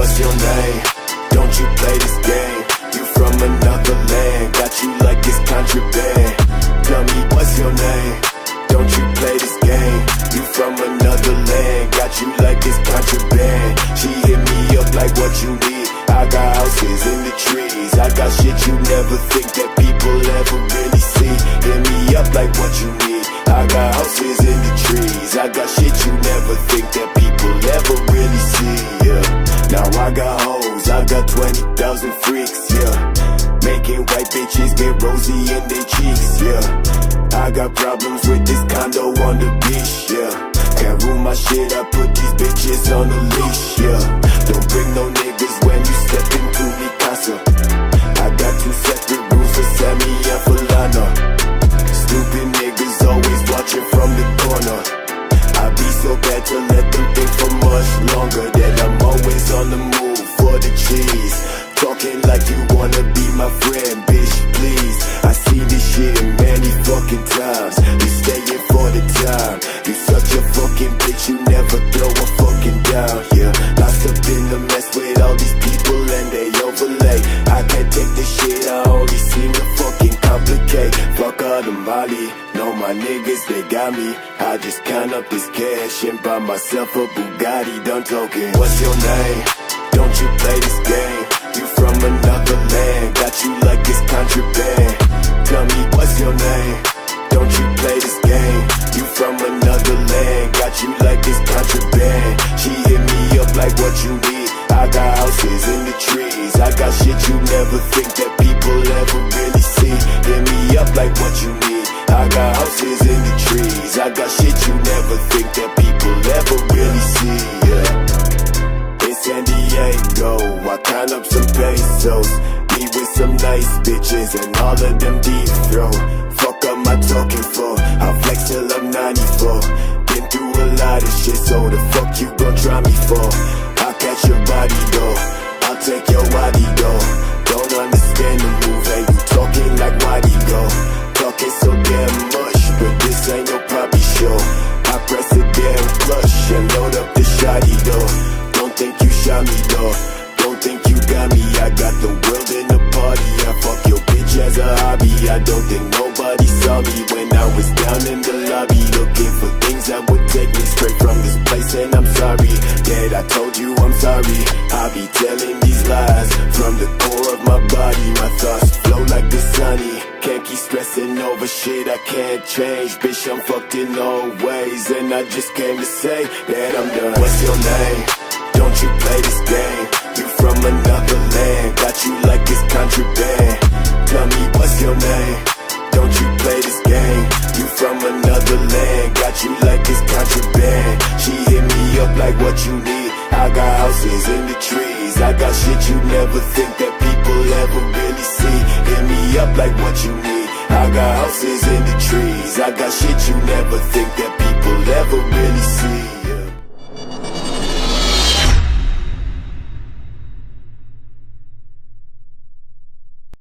what's your name? Don't you play this game? You from another land, got you like it's contraband. Tell me what's your name? Don't you play this game? You from another land, got you like it's contraband. She hit me up like what you need. I got houses in the trees, I got shit you never think that people ever really see. Hit me up like what you need. I got houses in the trees, I got shit you never think that people ever really see. Yeah, now I got hoes, I got 20,000 freaks. Yeah, making white bitches get rosy in their cheeks. Yeah, I got problems with this condo on the beach. Yeah, can't rule my shit, I put these bitches on a leash. Yeah, don't bring no niggas when you step into mi casa. I got two separate rules for Sammy and Falana. Stupid niggas always watching from the corner. I be so bad to let them think for much longer, that I'm always on the move for the cheese. Talking like you wanna be my friend, bitch, please. I see this shit many fucking times. You staying for the time. You such a fucking bitch, you never throw a fucking down. Yeah, lost up in the mess with all these people and they overlay. I can't take this shit, I only seem to fucking complicate. Fuck all the Molly, know my niggas, they got me. I just count up this cash and buy myself a Bugatti, done talking. What's your name? Don't you play this game? You from another land, got you like it's contraband. Tell me what's your name? Don't you play this game? You from another land, got you like it's contraband. She hit me up like what you need. I got houses in the trees, I got shit you never think that people ever really see. Hit me up like what you need. I got houses in the trees, I got shit you never think that people ever really see. Yeah, in San Diego, I count up some pesos. Me with some nice bitches and all of them deep throw. Fuck up my talking for, I'll flex till I'm 94. Been through a lot of shit, so the fuck you gon' try me for? I'll catch your body though, I'll take your body though. Don't understand the move, and you talking like why'd go? Talking so damn much, but this ain't no poppy show. I press a damn clutch and load up the shotty though. Don't think you shot me though, don't think you got me. I got the world in the party, I fuck your bitch as a hobby. I don't think nobody saw me when I was down in the lobby, looking for things that would take me straight from this place. And I'm sorry that I told you I'm sorry. I be telling these lies from the core of my body. My thoughts flow like the sunny. Can't keep stressing over shit I can't change. Bitch, I'm fucked in all ways, and I just came to say that I'm done. What's your name? Don't you play this game? You from another land, got you like it's contraband. Tell me what's your name? Don't you play this game? You from another land, got you like it's contraband. She hit me up like what you need. I got houses in the trees, I got shit you never think that people ever really see. Hit me up like what you need. I got houses in the trees, I got shit you never think that people ever really see.